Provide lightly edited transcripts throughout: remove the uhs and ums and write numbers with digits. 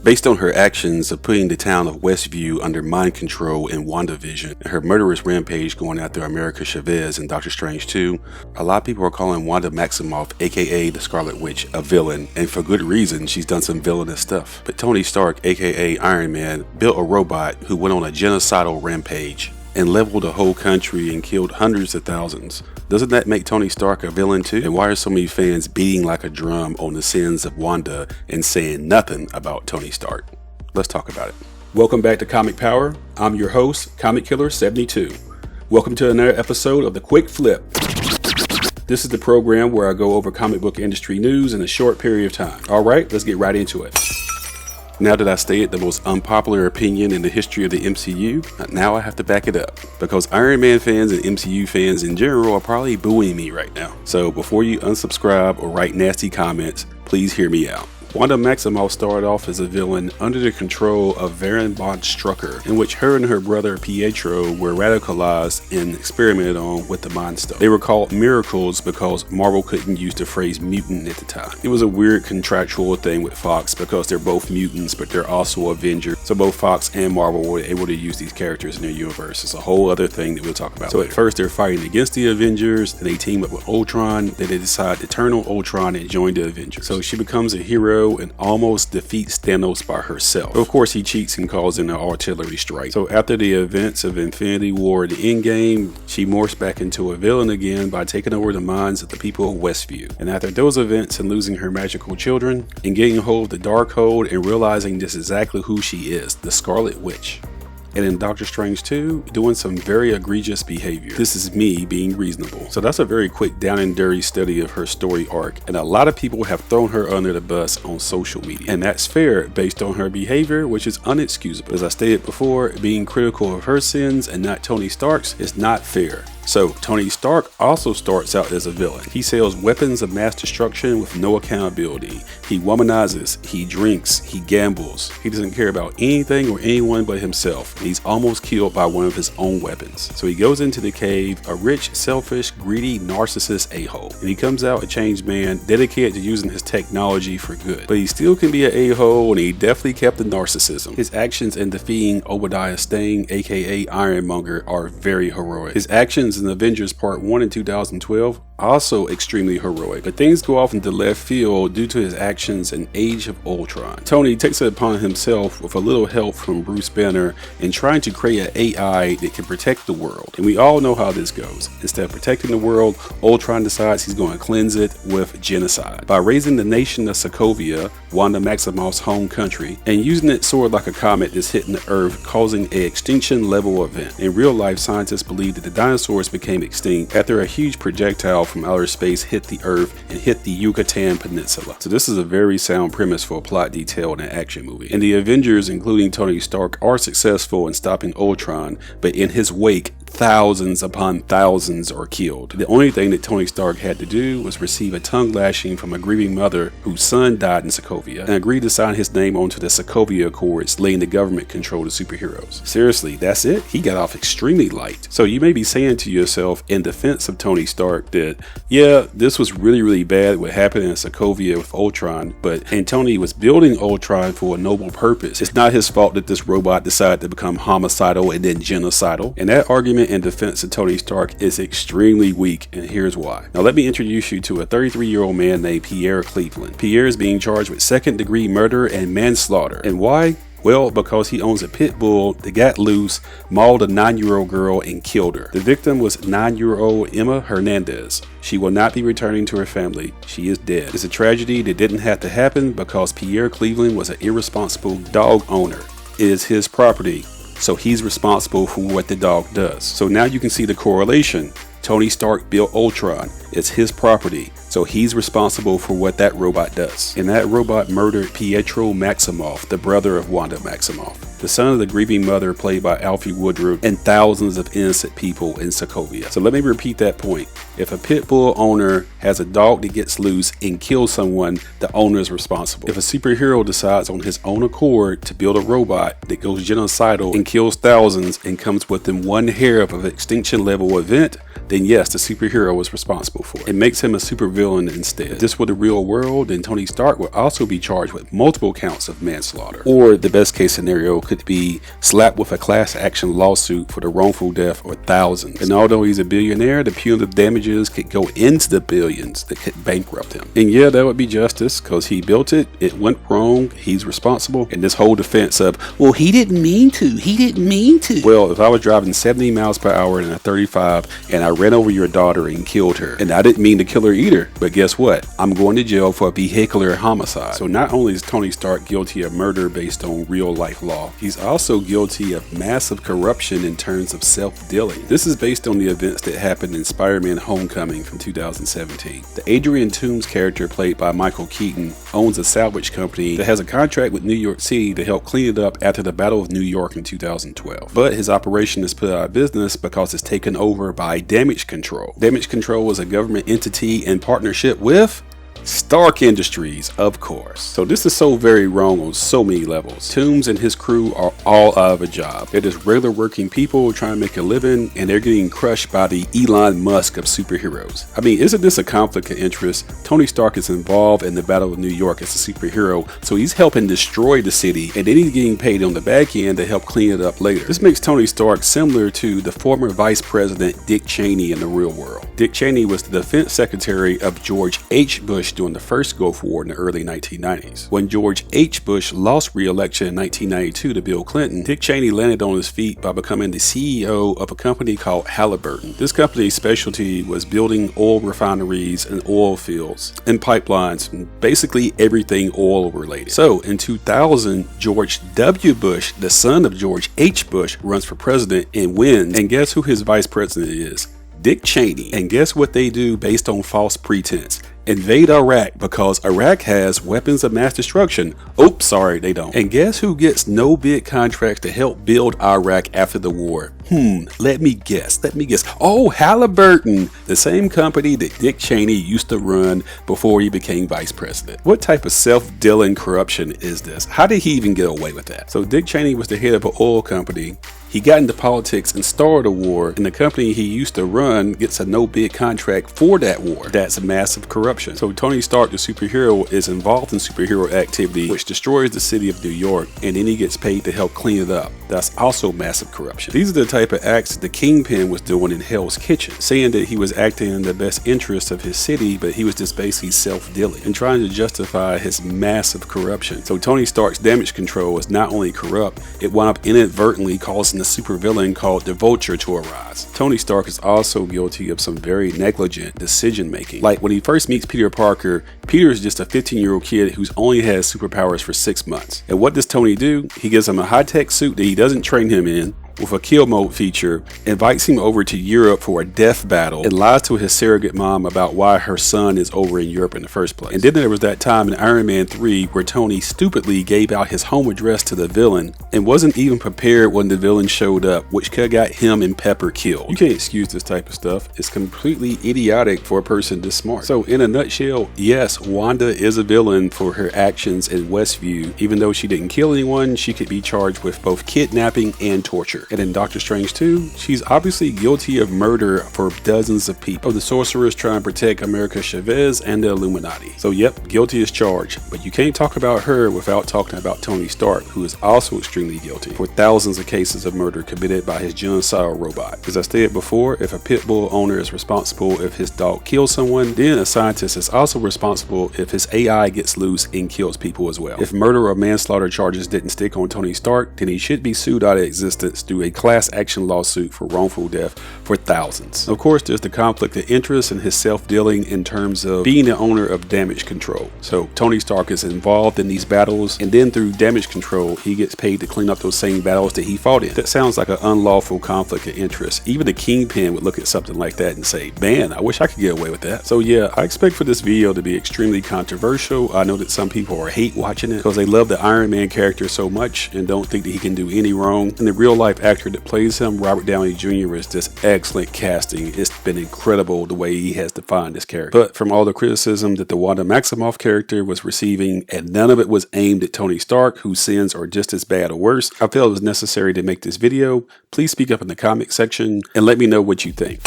Based on her actions of putting the town of Westview under mind control in WandaVision and her murderous rampage going after America Chavez in Doctor Strange 2, a lot of people are calling Wanda Maximoff, aka the Scarlet Witch, a villain, and for good reason. She's done some villainous stuff. But Tony Stark, aka Iron Man, built a robot who went on a genocidal rampage and leveled a whole country and killed hundreds of thousands. Doesn't that make Tony Stark a villain too? And why are so many fans beating like a drum on the sins of Wanda and saying nothing about Tony Stark? Let's talk about it. Welcome back to Comic Power. I'm your host, Comic Killer 72. Welcome to another episode of The Quick Flip. This is the program where I go over comic book industry news in a short period of time. Alright, let's get right into it. Now that I stated the most unpopular opinion in the history of the MCU, now I have to back it up, because Iron Man fans and MCU fans in general are probably booing me right now. So before you unsubscribe or write nasty comments, please hear me out. Wanda Maximoff started off as a villain under the control of Baron von Strucker, in which her and her brother Pietro were radicalized and experimented on with the Mind Stone. They were called miracles because Marvel couldn't use the phrase mutant at the time. It was a weird contractual thing with Fox because they're both mutants, but they're also Avengers. So both Fox and Marvel were able to use these characters in their universe. It's a whole other thing that we'll talk about. So at first they're fighting against the Avengers, then they team up with Ultron, then they decide to turn on Ultron and join the Avengers. So she becomes a hero and almost defeats Thanos by herself. Of course, he cheats and calls in an artillery strike. So after the events of Infinity War and Endgame, she morphs back into a villain again by taking over the minds of the people of Westview. And after those events and losing her magical children and getting hold of the Darkhold and realizing just exactly who she is, the Scarlet Witch. And in Doctor Strange 2, doing some very egregious behavior. This is me being reasonable. So that's a very quick down and dirty study of her story arc, and a lot of people have thrown her under the bus on social media. And that's fair based on her behavior, which is unexcusable. As I stated before, being critical of her sins and not Tony Stark's is not fair. So Tony Stark also starts out as a villain. He sells weapons of mass destruction with no accountability. He womanizes, he drinks, he gambles. He doesn't care about anything or anyone but himself. He's almost killed by one of his own weapons. So he goes into the cave, a rich, selfish, greedy, narcissist a-hole. And he comes out a changed man, dedicated to using his technology for good. But he still can be an a-hole, and he definitely kept the narcissism. His actions in defeating Obadiah Stane, aka Ironmonger, are very heroic. His actions in Avengers Part 1 in 2012 also extremely heroic, but things go off into left field due to his actions in Age of Ultron. Tony takes it upon himself, with a little help from Bruce Banner, in trying to create an AI that can protect the world. And we all know how this goes. Instead of protecting the world, Ultron decides he's going to cleanse it with genocide by raising the nation of Sokovia, Wanda Maximoff's home country, and using it sort of like a comet that's hitting the Earth, causing an extinction level event. In real life, scientists believe that the dinosaurs became extinct after a huge projectile from outer space hit the Earth and hit the Yucatan Peninsula. So this is a very sound premise for a plot detail in an action movie. And the Avengers, including Tony Stark, are successful in stopping Ultron, but in his wake, thousands upon thousands are killed. The only thing that Tony Stark had to do was receive a tongue lashing from a grieving mother whose son died in Sokovia, and agreed to sign his name onto the Sokovia Accords, letting the government control the superheroes. Seriously, that's it? He got off extremely light. So you may be saying to yourself, in defense of Tony Stark, that yeah, this was really bad what happened in Sokovia with Ultron, and Tony was building Ultron for a noble purpose. It's not his fault that this robot decided to become homicidal and then genocidal. And that argument in defense of Tony Stark is extremely weak, and here's why. Now let me introduce you to a 33-year-old man named Pierre Cleveland. Pierre is being charged with second-degree murder and manslaughter. And why? Well, because he owns a pit bull that got loose, mauled a 9-year-old girl, and killed her. The victim was 9-year-old Emma Hernandez. She will not be returning to her family. She is dead. It's a tragedy that didn't have to happen because Pierre Cleveland was an irresponsible dog owner. It is his property, so he's responsible for what the dog does. So now you can see the correlation. Tony Stark built Ultron. It's his property, so he's responsible for what that robot does. And that robot murdered Pietro Maximoff, the brother of Wanda Maximoff, the son of the grieving mother played by Alfre Woodard, and thousands of innocent people in Sokovia. So let me repeat that point. If a pit bull owner has a dog that gets loose and kills someone, the owner is responsible. If a superhero decides on his own accord to build a robot that goes genocidal and kills thousands and comes within one hair of an extinction level event, then yes, the superhero is responsible for it. It makes him a supervillain instead. If this were the real world, then Tony Stark would also be charged with multiple counts of manslaughter. Or the best case scenario could be slapped with a class action lawsuit for the wrongful death of thousands. And although he's a billionaire, the punitive damages could go into the billions that could bankrupt him. And yeah, that would be justice, because he built it, it went wrong, he's responsible, and this whole defense of, well, he didn't mean to. Well, if I was driving 70 miles per hour in a 35 and I ran over your daughter and killed her, and I didn't mean to kill her either, but guess what? I'm going to jail for vehicular homicide. So not only is Tony Stark guilty of murder based on real life law, he's also guilty of massive corruption in terms of self-dealing. This is based on the events that happened in Spider-Man Homecoming from 2017. The Adrian Toomes character, played by Michael Keaton, owns a salvage company that has a contract with New York City to help clean it up after the Battle of New York in 2012. But his operation is put out of business because it's taken over by Damage Control. Damage Control is a government entity in partnership with Stark Industries, of course. So this is so very wrong on so many levels. Toomes and his crew are all out of a job. They're just regular working people trying to make a living, and they're getting crushed by the Elon Musk of superheroes. I mean, isn't this a conflict of interest? Tony Stark is involved in the Battle of New York as a superhero, so he's helping destroy the city, and then he's getting paid on the back end to help clean it up later. This makes Tony Stark similar to the former Vice President Dick Cheney in the real world. Dick Cheney was the defense secretary of George H. Bush during the first Gulf War in the early 1990s. When George H. Bush lost re-election in 1992 to Bill Clinton, Dick Cheney landed on his feet by becoming the CEO of a company called Halliburton. This company's specialty was building oil refineries and oil fields and pipelines, and basically everything oil related. So in 2000, George W. Bush, the son of George H. Bush, runs for president and wins. And guess who his vice president is? Dick Cheney. And guess what they do based on false pretense? Invade Iraq, because Iraq has weapons of mass destruction. Oops, sorry, they don't. And guess who gets no big contracts to help build Iraq after the war? Let me guess. Oh, Halliburton, the same company that Dick Cheney used to run before he became vice president. What type of self-dealing corruption is this? How did he even get away with that? So Dick Cheney was the head of an oil company. He got into politics and started a war, and the company he used to run gets a no bid contract for that war. That's massive corruption. So Tony Stark, the superhero, is involved in superhero activity which destroys the city of New York, and then he gets paid to help clean it up. That's also massive corruption. These are the type of acts the Kingpin was doing in Hell's Kitchen, saying that he was acting in the best interest of his city, but he was just basically self-dealing and trying to justify his massive corruption. So Tony Stark's Damage Control is not only corrupt, it wound up inadvertently causing a supervillain called the Vulture to arise. Tony Stark is also guilty of some very negligent decision making. Like when he first meets Peter Parker, Peter is just a 15-year-old kid who's only has superpowers for 6 months. And what does Tony do? He gives him a high-tech suit that he doesn't train him in, with a kill mode feature, invites him over to Europe for a death battle, and lies to his surrogate mom about why her son is over in Europe in the first place. And then there was that time in Iron Man 3 where Tony stupidly gave out his home address to the villain and wasn't even prepared when the villain showed up, which could have got him and Pepper killed. You can't excuse this type of stuff. It's completely idiotic for a person this smart. So in a nutshell, yes, Wanda is a villain for her actions in Westview. Even though she didn't kill anyone, she could be charged with both kidnapping and torture. And in Doctor Strange 2, she's obviously guilty of murder for dozens of people. The sorcerers trying to protect America Chavez and the Illuminati. So yep, guilty as charged. But you can't talk about her without talking about Tony Stark, who is also extremely guilty for thousands of cases of murder committed by his genocidal robot. As I stated before, if a pit bull owner is responsible if his dog kills someone, then a scientist is also responsible if his AI gets loose and kills people as well. If murder or manslaughter charges didn't stick on Tony Stark, then he should be sued out of existence through a class action lawsuit for wrongful death for thousands. Of course, there's the conflict of interest in his self-dealing in terms of being the owner of Damage Control. So Tony Stark is involved in these battles, and then through Damage Control, he gets paid to clean up those same battles that he fought in. That sounds like an unlawful conflict of interest. Even the Kingpin would look at something like that and say, man, I wish I could get away with that. So yeah, I expect for this video to be extremely controversial. I know that some people are hate watching it because they love the Iron Man character so much and don't think that he can do any wrong. And the real life actor that plays him, Robert Downey Jr., is just excellent casting. It's been incredible the way he has defined this character. But from all the criticism that the Wanda Maximoff character was receiving, and none of it was aimed at Tony Stark, whose sins are just as bad or worse, I felt it was necessary to make this video. Please speak up in the comment section and let me know what you think.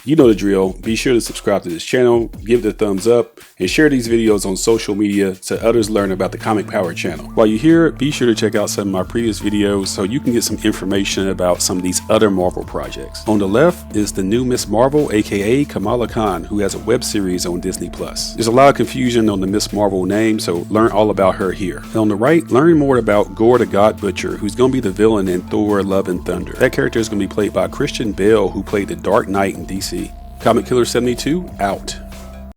You know the drill. Be sure to subscribe to this channel, give it a thumbs up, and share these videos on social media so others learn about the Comic Power channel. While you're here, be sure to check out some of my previous videos so you can get some information about some of these other Marvel projects. On the left is the new Miss Marvel, aka Kamala Khan, who has a web series on Disney+. There's a lot of confusion on the Miss Marvel name, so learn all about her here. And on the right, learn more about Gore the God Butcher, who's going to be the villain in Thor: Love and Thunder. That character is going to be played by Christian Bale, who played the Dark Knight in DC. Comic Killer 72 out.